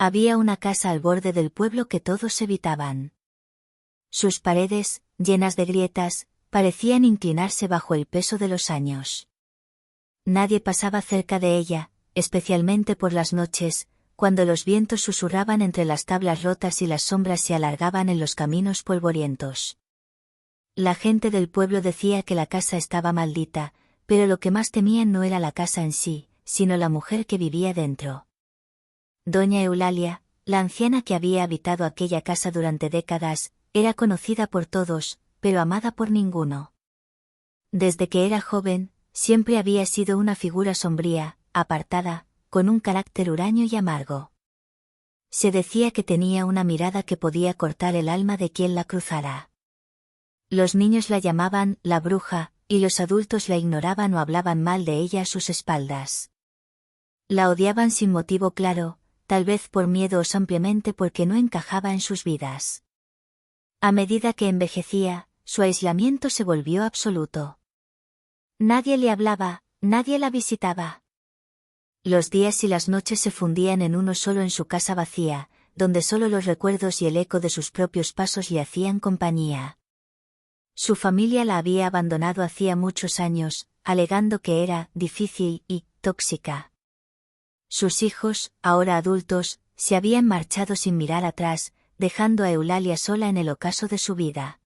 Había una casa al borde del pueblo que todos evitaban. Sus paredes, llenas de grietas, parecían inclinarse bajo el peso de los años. Nadie pasaba cerca de ella, especialmente por las noches, cuando los vientos susurraban entre las tablas rotas y las sombras se alargaban en los caminos polvorientos. La gente del pueblo decía que la casa estaba maldita, pero lo que más temían no era la casa en sí, sino la mujer que vivía dentro. Doña Eulalia, la anciana que había habitado aquella casa durante décadas, era conocida por todos, pero amada por ninguno. Desde que era joven, siempre había sido una figura sombría, apartada, con un carácter huraño y amargo. Se decía que tenía una mirada que podía cortar el alma de quien la cruzara. Los niños la llamaban la bruja, y los adultos la ignoraban o hablaban mal de ella a sus espaldas. La odiaban sin motivo claro, tal vez por miedo o simplemente porque no encajaba en sus vidas. A medida que envejecía, su aislamiento se volvió absoluto. Nadie le hablaba, nadie la visitaba. Los días y las noches se fundían en uno solo en su casa vacía, donde solo los recuerdos y el eco de sus propios pasos le hacían compañía. Su familia la había abandonado hacía muchos años, alegando que era difícil y tóxica. Sus hijos, ahora adultos, se habían marchado sin mirar atrás, dejando a Eulalia sola en el ocaso de su vida.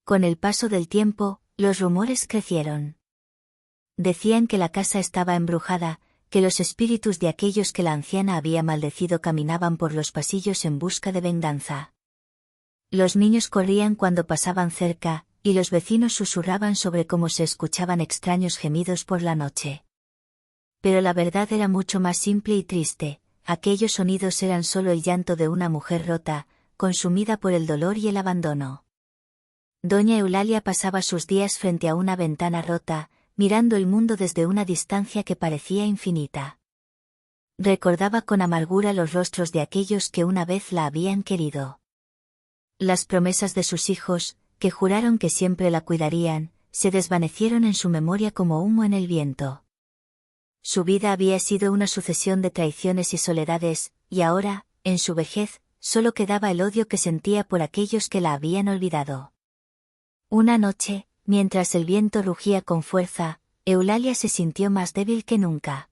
Con el paso del tiempo, los rumores crecieron. Decían que la casa estaba embrujada, que los espíritus de aquellos que la anciana había maldecido caminaban por los pasillos en busca de venganza. Los niños corrían cuando pasaban cerca, y los vecinos susurraban sobre cómo se escuchaban extraños gemidos por la noche. Pero la verdad era mucho más simple y triste, aquellos sonidos eran solo el llanto de una mujer rota, consumida por el dolor y el abandono. Doña Eulalia pasaba sus días frente a una ventana rota, mirando el mundo desde una distancia que parecía infinita. Recordaba con amargura los rostros de aquellos que una vez la habían querido. Las promesas de sus hijos, que juraron que siempre la cuidarían, se desvanecieron en su memoria como humo en el viento. Su vida había sido una sucesión de traiciones y soledades, y ahora, en su vejez, solo quedaba el odio que sentía por aquellos que la habían olvidado. Una noche, mientras el viento rugía con fuerza, Eulalia se sintió más débil que nunca.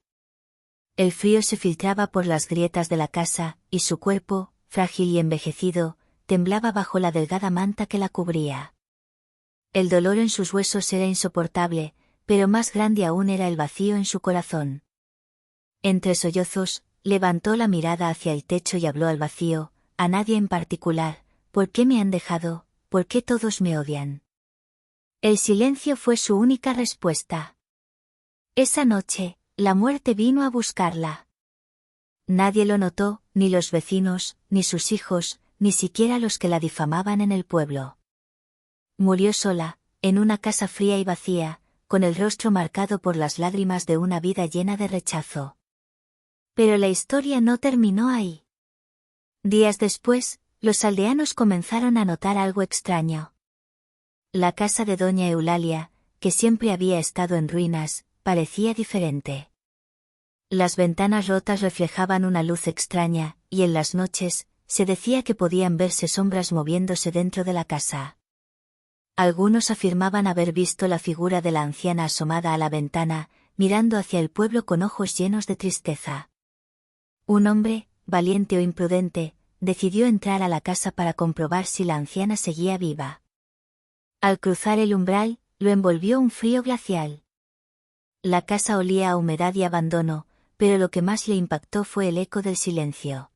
El frío se filtraba por las grietas de la casa, y su cuerpo, frágil y envejecido, temblaba bajo la delgada manta que la cubría. El dolor en sus huesos era insoportable, pero más grande aún era el vacío en su corazón. Entre sollozos, levantó la mirada hacia el techo y habló al vacío, a nadie en particular: ¿por qué me han dejado? ¿Por qué todos me odian? El silencio fue su única respuesta. Esa noche, la muerte vino a buscarla. Nadie lo notó, ni los vecinos, ni sus hijos, ni siquiera los que la difamaban en el pueblo. Murió sola, en una casa fría y vacía, con el rostro marcado por las lágrimas de una vida llena de rechazo. Pero la historia no terminó ahí. Días después, los aldeanos comenzaron a notar algo extraño. La casa de doña Eulalia, que siempre había estado en ruinas, parecía diferente. Las ventanas rotas reflejaban una luz extraña, y en las noches, se decía que podían verse sombras moviéndose dentro de la casa. Algunos afirmaban haber visto la figura de la anciana asomada a la ventana, mirando hacia el pueblo con ojos llenos de tristeza. Un hombre, valiente o imprudente, decidió entrar a la casa para comprobar si la anciana seguía viva. Al cruzar el umbral, lo envolvió un frío glacial. La casa olía a humedad y abandono, pero lo que más le impactó fue el eco del silencio.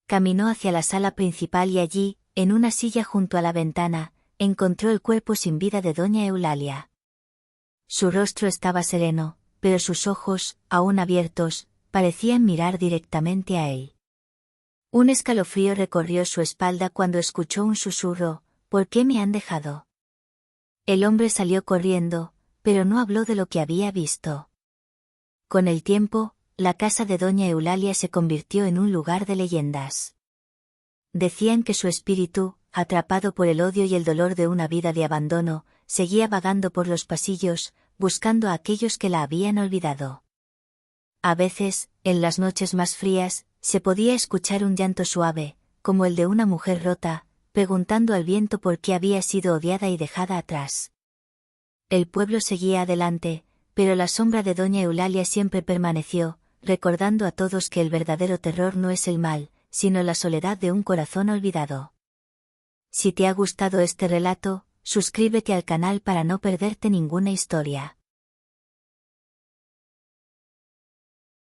Caminó hacia la sala principal y allí, en una silla junto a la ventana, encontró el cuerpo sin vida de doña Eulalia. Su rostro estaba sereno, pero sus ojos, aún abiertos, parecían mirar directamente a él. Un escalofrío recorrió su espalda cuando escuchó un susurro: ¿por qué me han dejado? El hombre salió corriendo, pero no habló de lo que había visto. Con el tiempo, la casa de doña Eulalia se convirtió en un lugar de leyendas. Decían que su espíritu, atrapado por el odio y el dolor de una vida de abandono, seguía vagando por los pasillos, buscando a aquellos que la habían olvidado. A veces, en las noches más frías, se podía escuchar un llanto suave, como el de una mujer rota, preguntando al viento por qué había sido odiada y dejada atrás. El pueblo seguía adelante, pero la sombra de doña Eulalia siempre permaneció, recordando a todos que el verdadero terror no es el mal, sino la soledad de un corazón olvidado. Si te ha gustado este relato, suscríbete al canal para no perderte ninguna historia.